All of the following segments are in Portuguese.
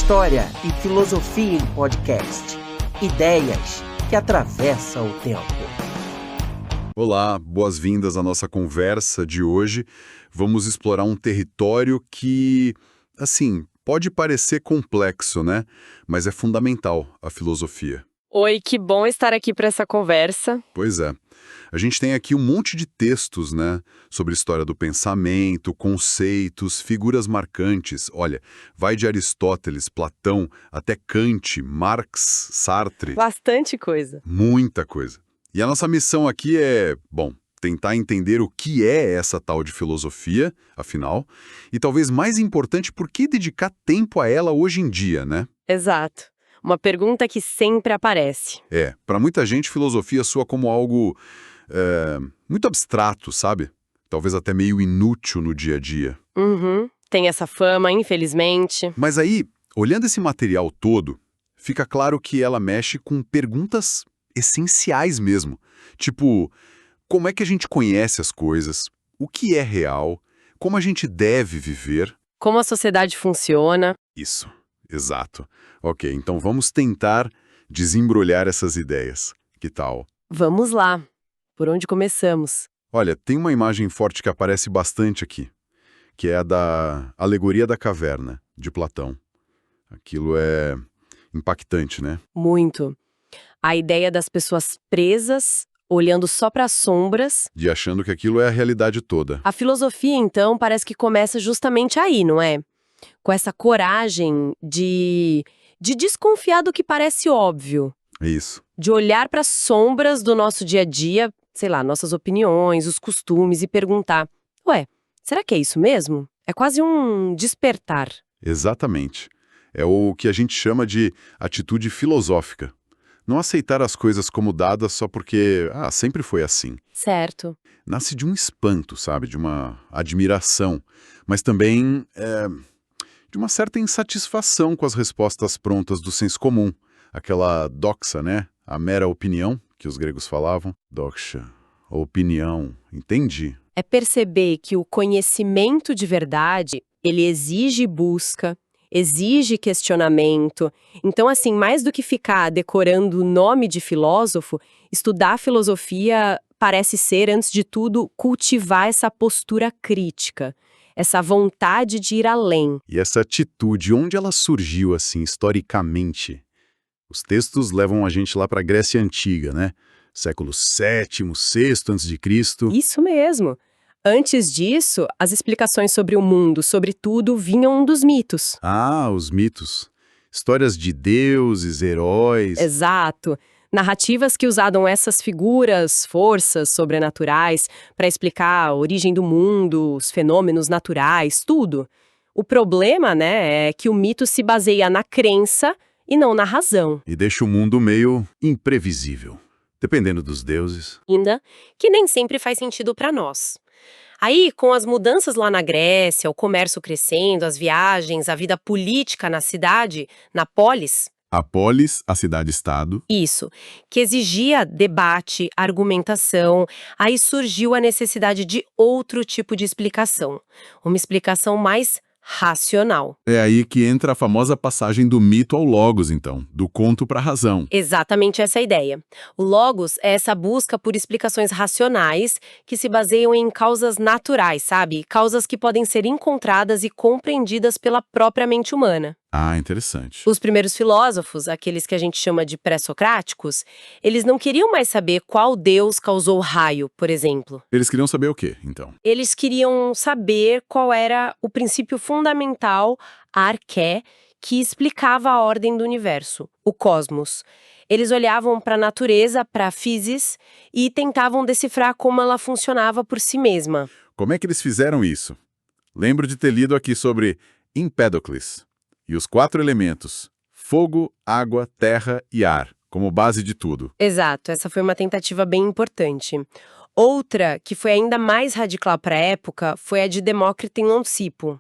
História e filosofia em podcast. Ideias que atravessam o tempo. Olá, boas-vindas à nossa conversa de hoje. Vamos explorar um território que, pode parecer complexo, né? Mas é fundamental, a filosofia. Oi, que bom estar aqui para essa conversa. Pois é. A gente tem aqui um monte de textos, né? Sobre história do pensamento, conceitos, figuras marcantes. Olha, vai de Aristóteles, Platão, até Kant, Marx, Sartre. Bastante coisa. Muita coisa. E a nossa missão aqui é, tentar entender o que é essa tal de filosofia, afinal, e talvez mais importante, por que dedicar tempo a ela hoje em dia, né? Exato. Uma pergunta que sempre aparece. Para muita gente, filosofia soa como algo muito abstrato, sabe? Talvez até meio inútil no dia a dia. Tem essa fama, infelizmente. Mas aí, olhando esse material todo, fica claro que ela mexe com perguntas essenciais mesmo. Tipo, como é que a gente conhece as coisas? O que é real? Como a gente deve viver? Como a sociedade funciona. Isso, exato. Ok, então vamos tentar desembrulhar essas ideias. Que tal? Vamos lá. Por onde começamos? Olha, tem uma imagem forte que aparece bastante aqui, que é a da Alegoria da Caverna, de Platão. Aquilo é impactante, né? Muito. A ideia das pessoas presas, olhando só para as sombras. De achando que aquilo é a realidade toda. A filosofia, então, parece que começa justamente aí, não é? Com essa coragem de desconfiar do que parece óbvio. Isso. De olhar para as sombras do nosso dia a dia, nossas opiniões, os costumes e perguntar, será que é isso mesmo? É quase um despertar. Exatamente. É o que a gente chama de atitude filosófica. Não aceitar as coisas como dadas só porque, sempre foi assim. Certo. Nasce de um espanto, sabe? De uma admiração. Mas também de uma certa insatisfação com as respostas prontas do senso comum. Aquela doxa, né? A mera opinião que os gregos falavam. Doxa, opinião. Entendi. É perceber que o conhecimento de verdade, ele exige busca, exige questionamento. Então, mais do que ficar decorando o nome de filósofo, estudar filosofia parece ser, antes de tudo, cultivar essa postura crítica, essa vontade de ir além. E essa atitude, onde ela surgiu, historicamente? Os textos levam a gente lá para a Grécia Antiga, né? Século VII, VI a.C. Isso mesmo. Antes disso, as explicações sobre o mundo, sobre tudo, vinham dos mitos. Os mitos. Histórias de deuses, heróis. Exato. Narrativas que usavam essas figuras, forças sobrenaturais, para explicar a origem do mundo, os fenômenos naturais, tudo. O problema, é que o mito se baseia na crença e não na razão. E deixa o mundo meio imprevisível, dependendo dos deuses. Ainda que nem sempre faz sentido para nós. Aí, com as mudanças lá na Grécia, o comércio crescendo, as viagens, a vida política na cidade, na polis. A polis, a cidade-estado. Isso, que exigia debate, argumentação, aí surgiu a necessidade de outro tipo de explicação. Uma explicação mais racional. É aí que entra a famosa passagem do mito ao logos, então, do conto para a razão. Exatamente essa ideia. O logos é essa busca por explicações racionais que se baseiam em causas naturais, sabe? Causas que podem ser encontradas e compreendidas pela própria mente humana. Interessante. Os primeiros filósofos, aqueles que a gente chama de pré-socráticos, eles não queriam mais saber qual deus causou o raio, por exemplo. Eles queriam saber o quê, então? Eles queriam saber qual era o princípio fundamental, a arqué, que explicava a ordem do universo, o cosmos. Eles olhavam para a natureza, para a physis, e tentavam decifrar como ela funcionava por si mesma. Como é que eles fizeram isso? Lembro de ter lido aqui sobre Empédocles e os 4 elementos: fogo, água, terra e ar, como base de tudo. Exato, essa foi uma tentativa bem importante. Outra, que foi ainda mais radical para a época, foi a de Demócrito em Leucipo.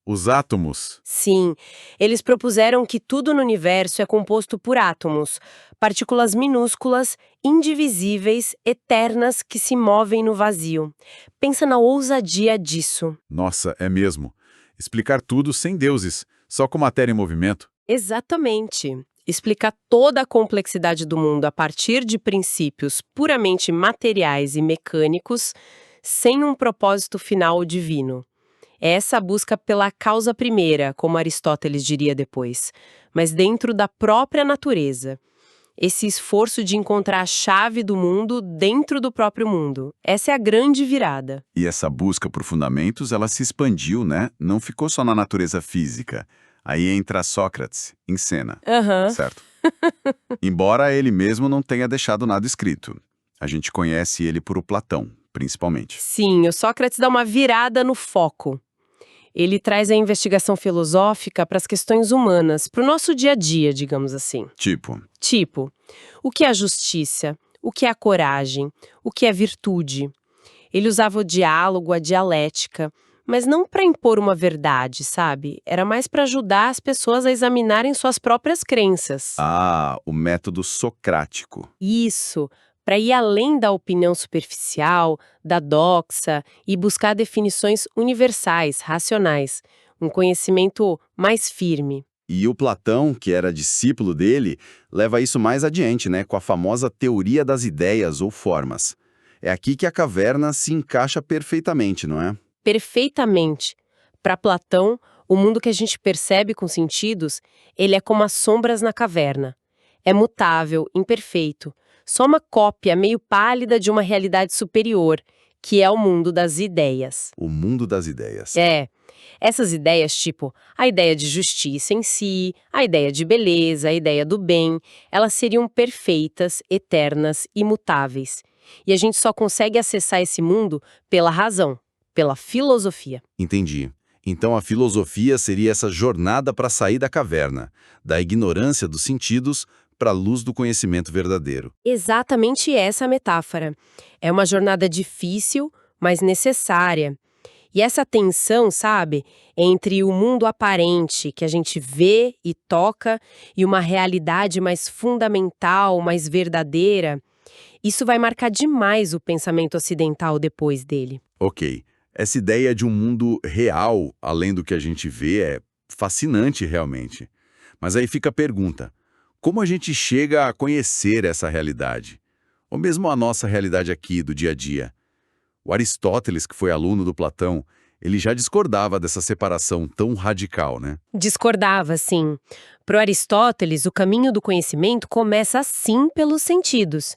Os átomos. Sim, eles propuseram que tudo no universo é composto por átomos, partículas minúsculas, indivisíveis, eternas que se movem no vazio. Pensa na ousadia disso. Nossa, é mesmo. Explicar tudo sem deuses, só com matéria em movimento. Exatamente. Explicar toda a complexidade do mundo a partir de princípios puramente materiais e mecânicos, sem um propósito final divino. É essa busca pela causa primeira, como Aristóteles diria depois, mas dentro da própria natureza. Esse esforço de encontrar a chave do mundo dentro do próprio mundo. Essa é a grande virada. E essa busca por fundamentos, ela se expandiu, né? Não ficou só na natureza física. Aí entra Sócrates, em cena, certo? Embora ele mesmo não tenha deixado nada escrito. A gente conhece ele por o Platão, principalmente. Sim, o Sócrates dá uma virada no foco. Ele traz a investigação filosófica para as questões humanas, para o nosso dia a dia, digamos assim. Tipo, O que é a justiça? O que é a coragem? O que é virtude? Ele usava o diálogo, a dialética, mas não para impor uma verdade, sabe? Era mais para ajudar as pessoas a examinarem suas próprias crenças. o método socrático. Isso, para ir além da opinião superficial, da doxa e buscar definições universais, racionais, um conhecimento mais firme. E o Platão, que era discípulo dele, leva isso mais adiante, né? Com a famosa teoria das ideias ou formas. É aqui que a caverna se encaixa perfeitamente, não é? Perfeitamente. Para Platão, o mundo que a gente percebe com sentidos, ele é como as sombras na caverna. É mutável, imperfeito, só uma cópia meio pálida de uma realidade superior, que é o mundo das ideias. O mundo das ideias. Essas ideias, tipo a ideia de justiça em si, a ideia de beleza, a ideia do bem, elas seriam perfeitas, eternas, imutáveis. E a gente só consegue acessar esse mundo pela razão, pela filosofia. Entendi. Então a filosofia seria essa jornada para sair da caverna, da ignorância dos sentidos para a luz do conhecimento verdadeiro. Exatamente essa a metáfora. É uma jornada difícil, mas necessária. E essa tensão, sabe, entre o mundo aparente que a gente vê e toca e uma realidade mais fundamental, mais verdadeira, isso vai marcar demais o pensamento ocidental depois dele. Ok. Essa ideia de um mundo real, além do que a gente vê, é fascinante realmente. Mas aí fica a pergunta: como a gente chega a conhecer essa realidade? Ou mesmo a nossa realidade aqui, do dia a dia? O Aristóteles, que foi aluno do Platão, ele já discordava dessa separação tão radical, né? Discordava, sim. Para Aristóteles, o caminho do conhecimento começa sim pelos sentidos,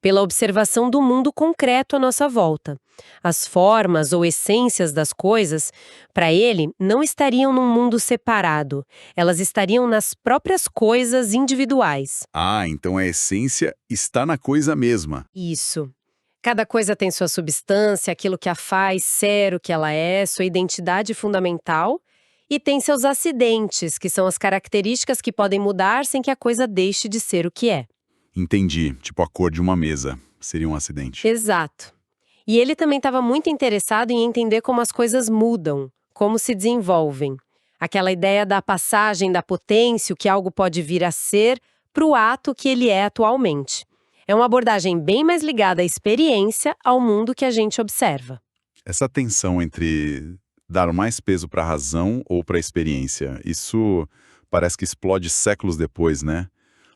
pela observação do mundo concreto à nossa volta. As formas ou essências das coisas, para ele, não estariam num mundo separado. Elas estariam nas próprias coisas individuais. Então a essência está na coisa mesma. Isso. Cada coisa tem sua substância, aquilo que a faz ser o que ela é, sua identidade fundamental, e tem seus acidentes, que são as características que podem mudar sem que a coisa deixe de ser o que é. Entendi. Tipo a cor de uma mesa. Seria um acidente. Exato. E ele também estava muito interessado em entender como as coisas mudam, como se desenvolvem. Aquela ideia da passagem da potência, o que algo pode vir a ser, para o ato que ele é atualmente. É uma abordagem bem mais ligada à experiência, ao mundo que a gente observa. Essa tensão entre dar mais peso para a razão ou para a experiência, isso parece que explode séculos depois, né?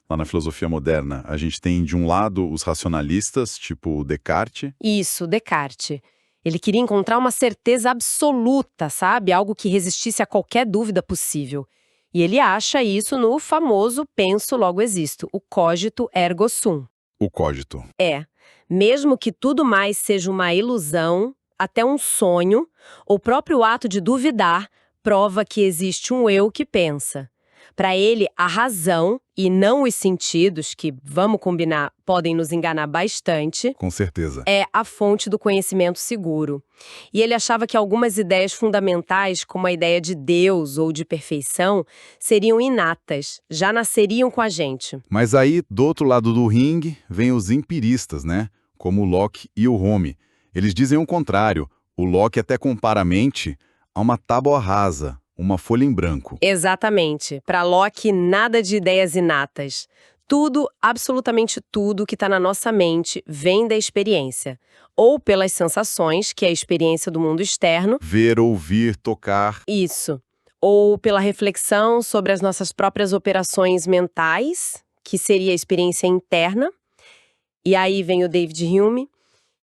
Lá na filosofia moderna, a gente tem, de um lado, os racionalistas, tipo Descartes. Isso, Descartes. Ele queria encontrar uma certeza absoluta, sabe? Algo que resistisse a qualquer dúvida possível. E ele acha isso no famoso penso logo existo, o cogito ergo sum. O cogito. Mesmo que tudo mais seja uma ilusão, até um sonho, o próprio ato de duvidar prova que existe um eu que pensa. Para ele, a razão, e não os sentidos, que, vamos combinar, podem nos enganar bastante, Com certeza. é a fonte do conhecimento seguro. E ele achava que algumas ideias fundamentais, como a ideia de Deus ou de perfeição, seriam inatas, já nasceriam com a gente. Mas aí, do outro lado do ringue, vem os empiristas, né? Como o Locke e o Hume. Eles dizem o contrário. O Locke até compara a mente a uma tábua rasa, uma folha em branco. Exatamente. Para Locke, nada de ideias inatas. Tudo, absolutamente tudo que está na nossa mente vem da experiência. Ou pelas sensações, que é a experiência do mundo externo, Ver, ouvir, tocar. isso. Ou pela reflexão sobre as nossas próprias operações mentais, que seria a experiência interna. E aí vem o David Hume,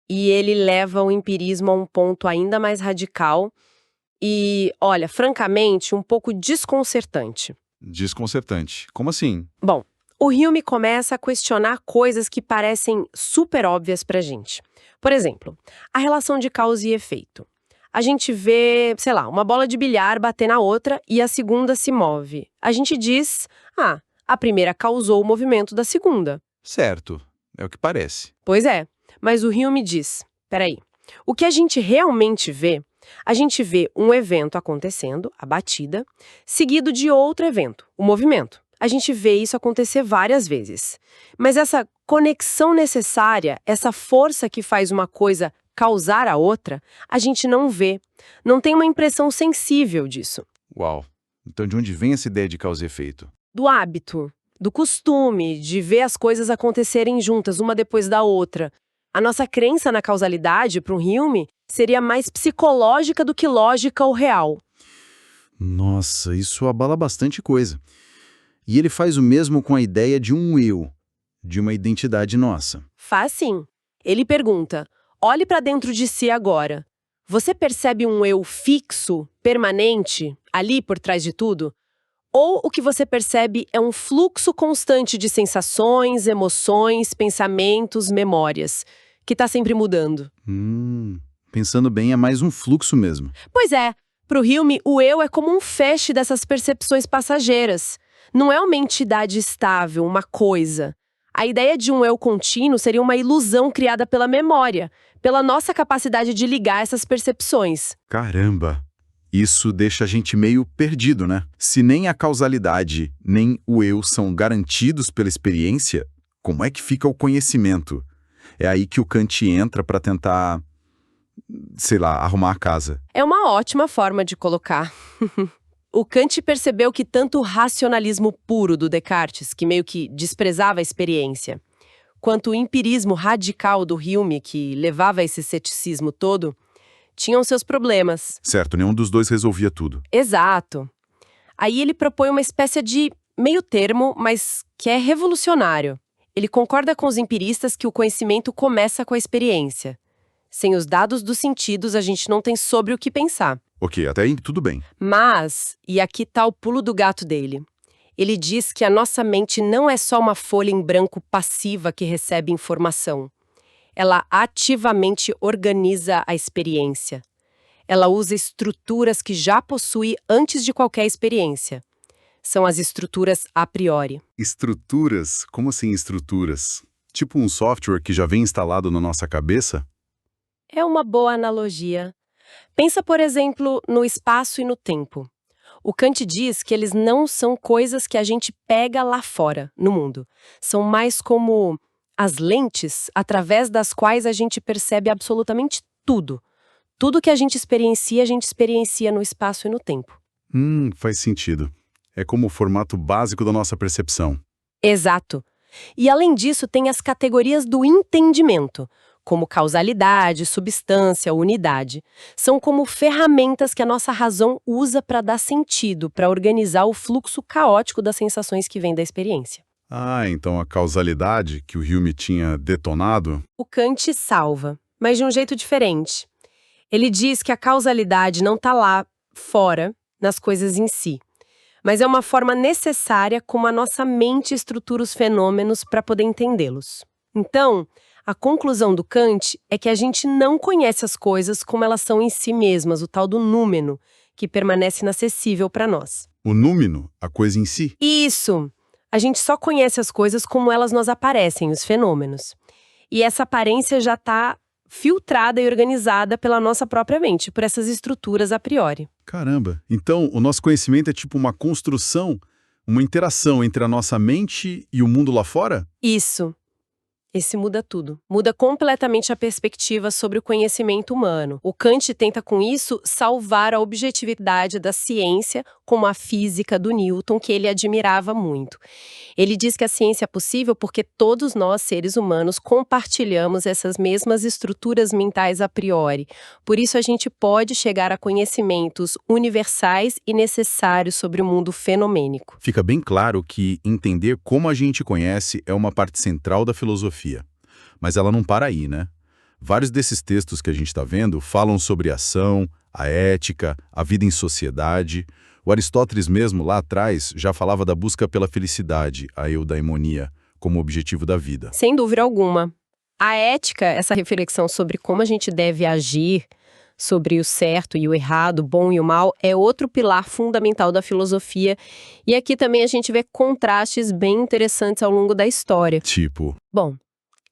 e ele leva o empirismo a um ponto ainda mais radical e, olha, francamente, um pouco desconcertante. Desconcertante. Como assim? Bom, o Hume começa a questionar coisas que parecem super óbvias pra gente. Por exemplo, a relação de causa e efeito. A gente vê, sei lá, uma bola de bilhar bater na outra e a segunda se move. A gente diz, a primeira causou o movimento da segunda. Certo. É o que parece. Pois é, mas o Hume diz, peraí, o que a gente realmente vê, a gente vê um evento acontecendo, a batida, seguido de outro evento, o movimento. A gente vê isso acontecer várias vezes. Mas essa conexão necessária, essa força que faz uma coisa causar a outra, a gente não vê. Não tem uma impressão sensível disso. Uau. Então de onde vem essa ideia de causa e efeito? Do hábito, do costume, de ver as coisas acontecerem juntas, uma depois da outra. A nossa crença na causalidade, para um Hume, seria mais psicológica do que lógica ou real. Nossa, isso abala bastante coisa. E ele faz o mesmo com a ideia de um eu, de uma identidade nossa. Faz sim. Ele pergunta, olhe para dentro de si agora. Você percebe um eu fixo, permanente, ali por trás de tudo? Ou o que você percebe é um fluxo constante de sensações, emoções, pensamentos, memórias, que está sempre mudando? Pensando bem, é mais um fluxo mesmo. Pois é, para o Hume, o eu é como um feixe dessas percepções passageiras. Não é uma entidade estável, uma coisa. A ideia de um eu contínuo seria uma ilusão criada pela memória, pela nossa capacidade de ligar essas percepções. Caramba! Isso deixa a gente meio perdido, né? Se nem a causalidade, nem o eu são garantidos pela experiência, como é que fica o conhecimento? É aí que o Kant entra para tentar, sei lá, arrumar a casa. É uma ótima forma de colocar. O Kant percebeu que tanto o racionalismo puro do Descartes, que meio que desprezava a experiência, quanto o empirismo radical do Hume, que levava a esse ceticismo todo, tinham seus problemas. Certo, nenhum dos dois resolvia tudo. Exato. Aí ele propõe uma espécie de meio termo, mas que é revolucionário. Ele concorda com os empiristas que o conhecimento começa com a experiência. Sem os dados dos sentidos, a gente não tem sobre o que pensar. Ok, até aí tudo bem. Mas, e aqui tá o pulo do gato dele, ele diz que a nossa mente não é só uma folha em branco passiva que recebe informação. Ela ativamente organiza a experiência. Ela usa estruturas que já possui antes de qualquer experiência. São as estruturas a priori. Estruturas? Como assim estruturas? Tipo um software que já vem instalado na nossa cabeça? É uma boa analogia. Pensa, por exemplo, no espaço e no tempo. O Kant diz que eles não são coisas que a gente pega lá fora, no mundo. São mais como as lentes através das quais a gente percebe absolutamente tudo. Tudo que a gente experiencia no espaço e no tempo. Faz sentido. É como o formato básico da nossa percepção. Exato. E além disso, tem as categorias do entendimento, como causalidade, substância, unidade. São como ferramentas que a nossa razão usa para dar sentido, para organizar o fluxo caótico das sensações que vêm da experiência. Então a causalidade que o Hume tinha detonado... O Kant salva, mas de um jeito diferente. Ele diz que a causalidade não está lá, fora, nas coisas em si, mas é uma forma necessária como a nossa mente estrutura os fenômenos para poder entendê-los. Então, a conclusão do Kant é que a gente não conhece as coisas como elas são em si mesmas, o tal do númeno, que permanece inacessível para nós. O númeno, a coisa em si? Isso! A gente só conhece as coisas como elas nos aparecem, os fenômenos. E essa aparência já está filtrada e organizada pela nossa própria mente, por essas estruturas a priori. Caramba! Então, o nosso conhecimento é tipo uma construção, uma interação entre a nossa mente e o mundo lá fora? Isso. Esse muda tudo. Muda completamente a perspectiva sobre o conhecimento humano. O Kant tenta, com isso, salvar a objetividade da ciência, como a física do Newton, que ele admirava muito. Ele diz que a ciência é possível porque todos nós, seres humanos, compartilhamos essas mesmas estruturas mentais a priori. Por isso, a gente pode chegar a conhecimentos universais e necessários sobre o mundo fenomênico. Fica bem claro que entender como a gente conhece é uma parte central da filosofia. Mas ela não para aí, né? Vários desses textos que a gente está vendo falam sobre a ação, a ética, a vida em sociedade. O Aristóteles mesmo, lá atrás, já falava da busca pela felicidade, a eudaimonia, como objetivo da vida. Sem dúvida alguma. A ética, essa reflexão sobre como a gente deve agir, sobre o certo e o errado, o bom e o mal, é outro pilar fundamental da filosofia. E aqui também a gente vê contrastes bem interessantes ao longo da história. Tipo, Bom,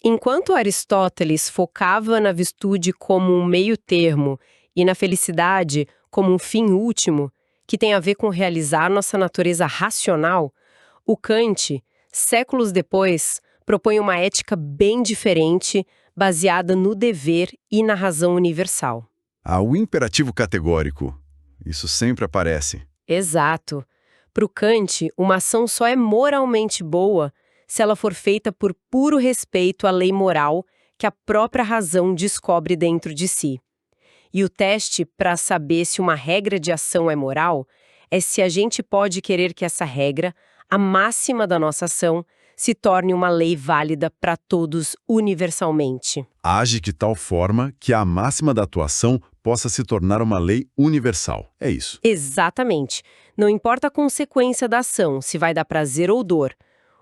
enquanto Aristóteles focava na virtude como um meio-termo e na felicidade como um fim último, que tem a ver com realizar nossa natureza racional, o Kant, séculos depois, propõe uma ética bem diferente, baseada no dever e na razão universal. o imperativo categórico. Isso sempre aparece. Exato. Para o Kant, uma ação só é moralmente boa se ela for feita por puro respeito à lei moral que a própria razão descobre dentro de si. E o teste para saber se uma regra de ação é moral é se a gente pode querer que essa regra, a máxima da nossa ação, se torne uma lei válida para todos universalmente. Age de tal forma que a máxima da atuação possa se tornar uma lei universal. É isso. Exatamente. Não importa a consequência da ação, se vai dar prazer ou dor.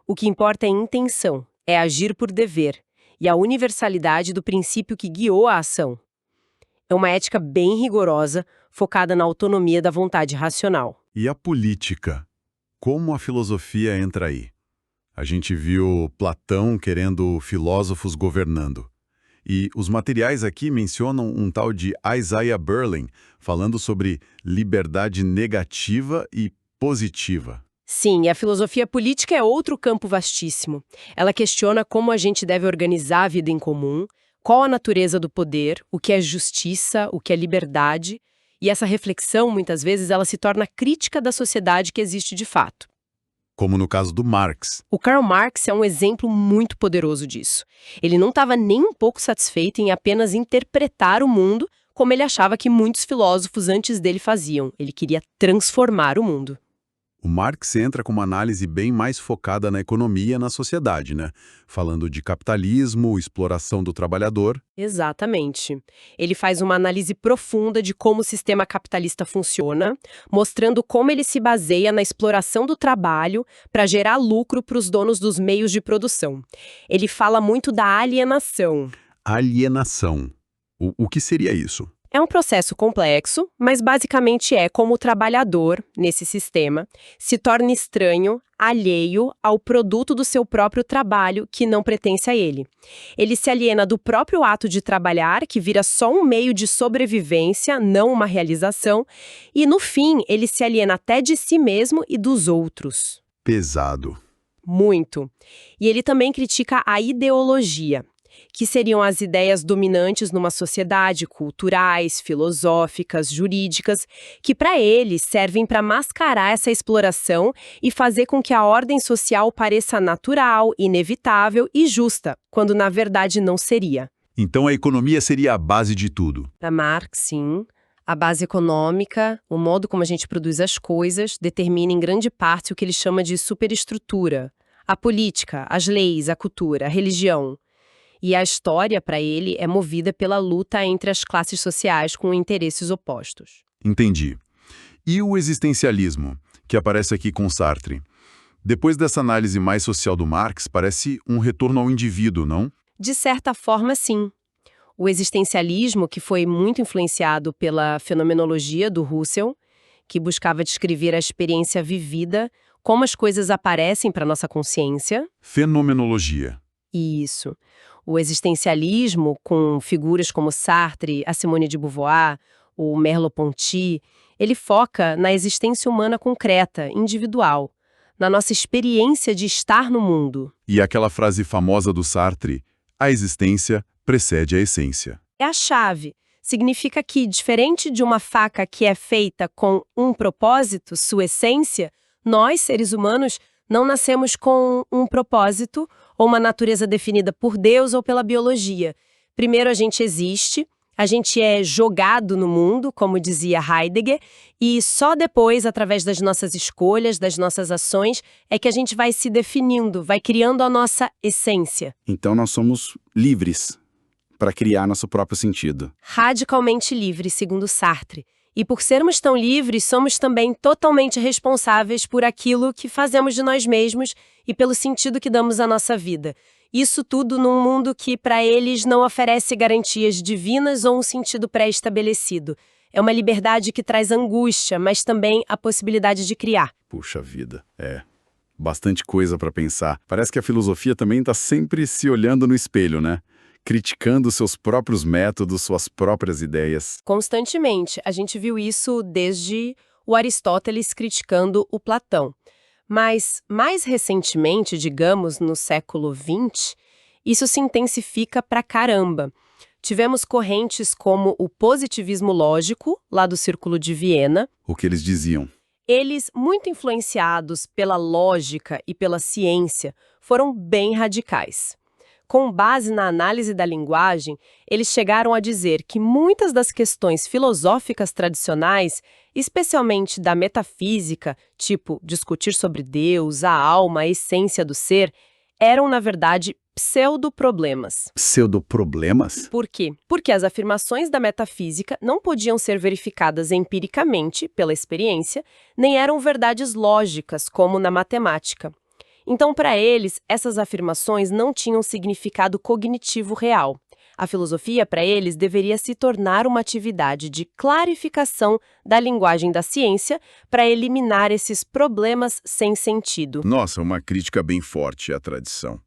O que importa é a intenção, é agir por dever, e a universalidade do princípio que guiou a ação. É uma ética bem rigorosa, focada na autonomia da vontade racional. E a política? Como a filosofia entra aí? A gente viu Platão querendo filósofos governando. E os materiais aqui mencionam um tal de Isaiah Berlin, falando sobre liberdade negativa e positiva. Sim, e a filosofia política é outro campo vastíssimo. Ela questiona como a gente deve organizar a vida em comum, qual a natureza do poder, o que é justiça, o que é liberdade, e essa reflexão, muitas vezes, ela se torna crítica da sociedade que existe de fato. Como no caso do Marx. O Karl Marx é um exemplo muito poderoso disso. Ele não estava nem um pouco satisfeito em apenas interpretar o mundo como ele achava que muitos filósofos antes dele faziam. Ele queria transformar o mundo. O Marx entra com uma análise bem mais focada na economia e na sociedade, né? Falando de capitalismo, exploração do trabalhador. Exatamente. Ele faz uma análise profunda de como o sistema capitalista funciona, mostrando como ele se baseia na exploração do trabalho para gerar lucro para os donos dos meios de produção. Ele fala muito da alienação. Alienação. O que seria isso? É um processo complexo, mas basicamente é como o trabalhador, nesse sistema, se torna estranho, alheio ao produto do seu próprio trabalho que não pertence a ele. Ele se aliena do próprio ato de trabalhar, que vira só um meio de sobrevivência, não uma realização, e no fim ele se aliena até de si mesmo e dos outros. Pesado. Muito. E ele também critica a ideologia, que seriam as ideias dominantes numa sociedade, culturais, filosóficas, jurídicas, que para ele servem para mascarar essa exploração e fazer com que a ordem social pareça natural, inevitável e justa, quando na verdade não seria. Então a economia seria a base de tudo. Para Marx, sim. A base econômica, o modo como a gente produz as coisas, determina em grande parte o que ele chama de superestrutura. A política, as leis, a cultura, a religião. E a história, para ele, é movida pela luta entre as classes sociais com interesses opostos. Entendi. E o existencialismo, que aparece aqui com Sartre? Depois dessa análise mais social do Marx, parece um retorno ao indivíduo, não? De certa forma, sim. O existencialismo, que foi muito influenciado pela fenomenologia do Husserl, que buscava descrever a experiência vivida, como as coisas aparecem para nossa consciência. Fenomenologia. Isso. O existencialismo, com figuras como Sartre, a Simone de Beauvoir, o Merleau-Ponty, ele foca na existência humana concreta, individual, na nossa experiência de estar no mundo. E aquela frase famosa do Sartre, A existência precede a essência. É a chave. Significa que, diferente de uma faca que é feita com um propósito, sua essência, nós, seres humanos, não nascemos com um propósito ou uma natureza definida por Deus ou pela biologia. Primeiro a gente existe, a gente é jogado no mundo, como dizia Heidegger, e só depois, através das nossas escolhas, das nossas ações, é que a gente vai se definindo, vai criando a nossa essência. Então nós somos livres para criar nosso próprio sentido. Radicalmente livres, segundo Sartre. E por sermos tão livres, somos também totalmente responsáveis por aquilo que fazemos de nós mesmos e pelo sentido que damos à nossa vida. Isso tudo num mundo que, para eles, não oferece garantias divinas ou um sentido pré-estabelecido. É uma liberdade que traz angústia, mas também a possibilidade de criar. Puxa vida, bastante coisa para pensar. Parece que a filosofia também está sempre se olhando no espelho, né? Criticando seus próprios métodos, suas próprias ideias. Constantemente. A gente viu isso desde o Aristóteles criticando o Platão. Mas, mais recentemente, digamos, no século XX, isso se intensifica pra caramba. Tivemos correntes como o positivismo lógico, lá do Círculo de Viena. O que eles diziam? Eles, muito influenciados pela lógica e pela ciência, foram bem radicais. Com base na análise da linguagem, eles chegaram a dizer que muitas das questões filosóficas tradicionais, especialmente da metafísica, tipo discutir sobre Deus, a alma, a essência do ser, eram, na verdade, pseudoproblemas. Pseudoproblemas? Por quê? Porque as afirmações da metafísica não podiam ser verificadas empiricamente, pela experiência, nem eram verdades lógicas, como na matemática. Então, para eles, essas afirmações não tinham significado cognitivo real. A filosofia, para eles, deveria se tornar uma atividade de clarificação da linguagem da ciência para eliminar esses problemas sem sentido. Nossa, uma crítica bem forte à tradição.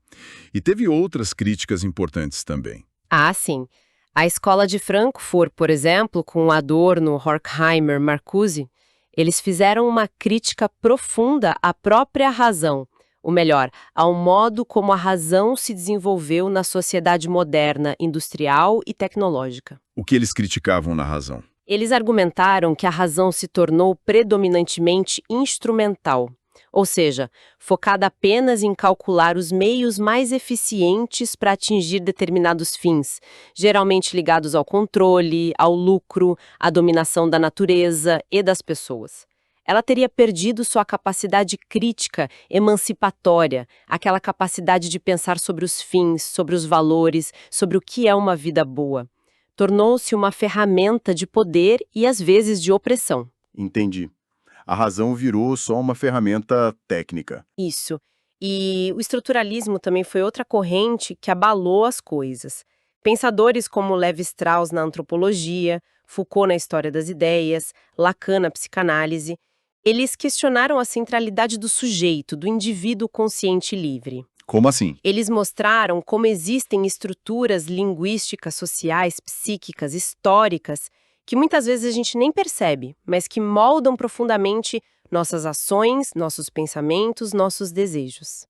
E teve outras críticas importantes também. Ah, sim. A escola de Frankfurt, por exemplo, com Adorno, Horkheimer, Marcuse, eles fizeram uma crítica profunda à própria razão. Ou melhor, ao modo como a razão se desenvolveu na sociedade moderna, industrial e tecnológica. O que eles criticavam na razão? Eles argumentaram que a razão se tornou predominantemente instrumental, ou seja, focada apenas em calcular os meios mais eficientes para atingir determinados fins, geralmente ligados ao controle, ao lucro, à dominação da natureza e das pessoas. Ela teria perdido sua capacidade crítica, emancipatória, aquela capacidade de pensar sobre os fins, sobre os valores, sobre o que é uma vida boa. Tornou-se uma ferramenta de poder e, às vezes, de opressão. Entendi. A razão virou só uma ferramenta técnica. Isso. E o estruturalismo também foi outra corrente que abalou as coisas. Pensadores como Lévi-Strauss na antropologia, Foucault na história das ideias, Lacan na psicanálise, eles questionaram a centralidade do sujeito, do indivíduo consciente e livre. Como assim? Eles mostraram como existem estruturas linguísticas, sociais, psíquicas, históricas, que muitas vezes a gente nem percebe, mas que moldam profundamente nossas ações, nossos pensamentos, nossos desejos.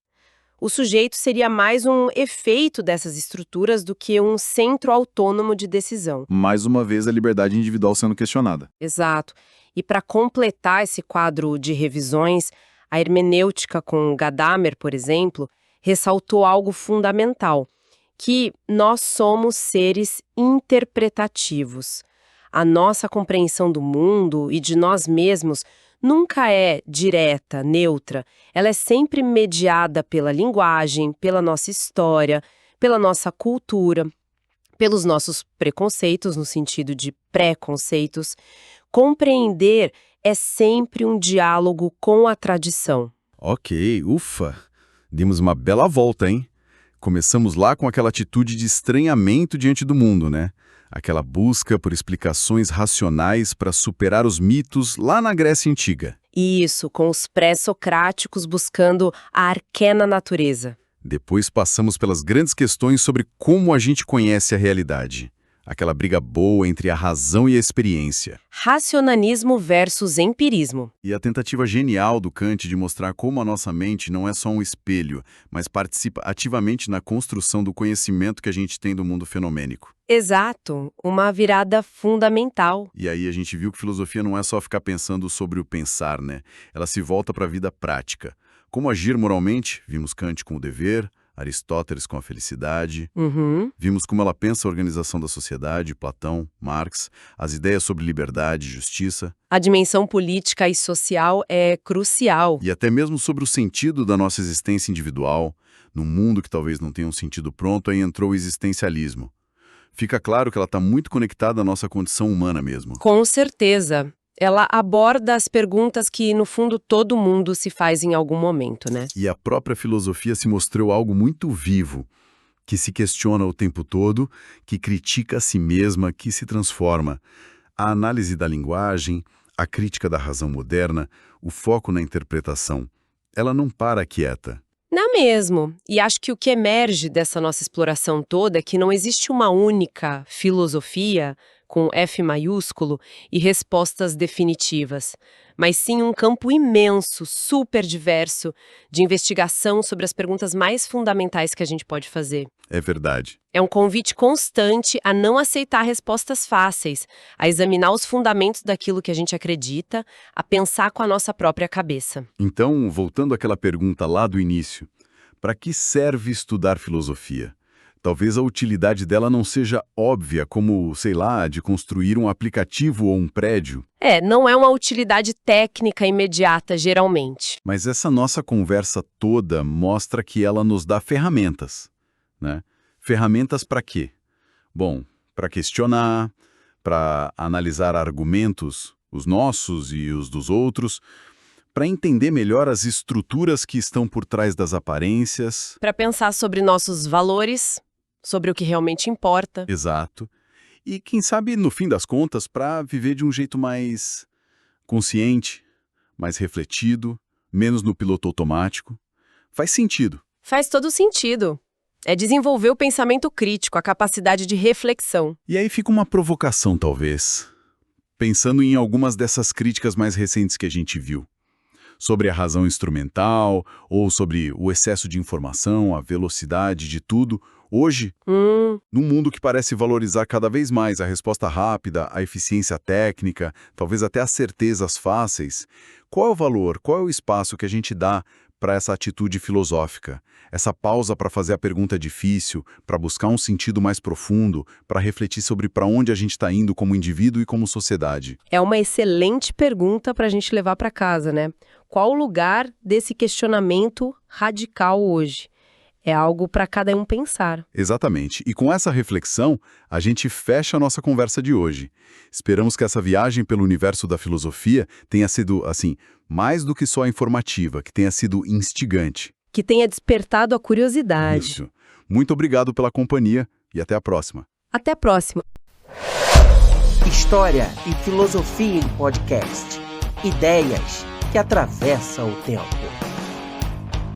O sujeito seria mais um efeito dessas estruturas do que um centro autônomo de decisão. Mais uma vez a liberdade individual sendo questionada. Exato. E para completar esse quadro de revisões, a hermenêutica com Gadamer, por exemplo, ressaltou algo fundamental, que nós somos seres interpretativos. A nossa compreensão do mundo e de nós mesmos nunca é direta, neutra. Ela é sempre mediada pela linguagem, pela nossa história, pela nossa cultura, pelos nossos preconceitos, no sentido de preconceitos. Compreender é sempre um diálogo com a tradição. Ok, ufa. Demos uma bela volta, hein? Começamos lá com aquela atitude de estranhamento diante do mundo, né? Aquela busca por explicações racionais para superar os mitos lá na Grécia Antiga. Isso, com os pré-socráticos buscando a arcana natureza. Depois passamos pelas grandes questões sobre como a gente conhece a realidade. Aquela briga boa entre a razão e a experiência. Racionalismo versus empirismo. E a tentativa genial do Kant de mostrar como a nossa mente não é só um espelho, mas participa ativamente na construção do conhecimento que a gente tem do mundo fenomênico. Exato, uma virada fundamental. E aí a gente viu que filosofia não é só ficar pensando sobre o pensar, né? Ela se volta para a vida prática. Como agir moralmente? Vimos Kant com o dever, Aristóteles com a felicidade. Vimos como ela pensa a organização da sociedade, Platão, Marx, as ideias sobre liberdade e justiça. A dimensão política e social é crucial. E até mesmo sobre o sentido da nossa existência individual. Num mundo que talvez não tenha um sentido pronto, aí entrou o existencialismo. Fica claro que ela está muito conectada à nossa condição humana mesmo. Com certeza. Ela aborda as perguntas que, no fundo, todo mundo se faz em algum momento, né? E a própria filosofia se mostrou algo muito vivo, que se questiona o tempo todo, que critica a si mesma, que se transforma. A análise da linguagem, a crítica da razão moderna, o foco na interpretação. Ela não para quieta. Não mesmo. E acho que o que emerge dessa nossa exploração toda é que não existe uma única filosofia, com F maiúsculo, e respostas definitivas, mas sim um campo imenso, super diverso, de investigação sobre as perguntas mais fundamentais que a gente pode fazer. É verdade. É um convite constante a não aceitar respostas fáceis, a examinar os fundamentos daquilo que a gente acredita, a pensar com a nossa própria cabeça. Então, voltando àquela pergunta lá do início, para que serve estudar filosofia? Talvez a utilidade dela não seja óbvia, como, sei lá, de construir um aplicativo ou um prédio. Não é uma utilidade técnica imediata, geralmente. Mas essa nossa conversa toda mostra que ela nos dá ferramentas, né? Ferramentas para quê? Bom, para questionar, para analisar argumentos, os nossos e os dos outros, para entender melhor as estruturas que estão por trás das aparências. Para pensar sobre nossos valores, sobre o que realmente importa. Exato. E, quem sabe, no fim das contas, para viver de um jeito mais consciente, mais refletido, menos no piloto automático. Faz sentido. Faz todo sentido. É desenvolver o pensamento crítico, a capacidade de reflexão. E aí fica uma provocação, talvez, pensando em algumas dessas críticas mais recentes que a gente viu. Sobre a razão instrumental, ou sobre o excesso de informação, a velocidade de tudo. Hoje, num mundo que parece valorizar cada vez mais a resposta rápida, a eficiência técnica, talvez até as certezas fáceis, qual é o valor, qual é o espaço que a gente dá para essa atitude filosófica? Essa pausa para fazer a pergunta difícil, para buscar um sentido mais profundo, para refletir sobre para onde a gente está indo como indivíduo e como sociedade? É uma excelente pergunta para a gente levar para casa, né? Qual o lugar desse questionamento radical hoje? É algo para cada um pensar. Exatamente. E com essa reflexão, a gente fecha a nossa conversa de hoje. Esperamos que essa viagem pelo universo da filosofia tenha sido, assim, mais do que só informativa, que tenha sido instigante. Que tenha despertado a curiosidade. Isso. Muito obrigado pela companhia e até a próxima. Até a próxima. História e filosofia em podcast. Ideias que atravessam o tempo.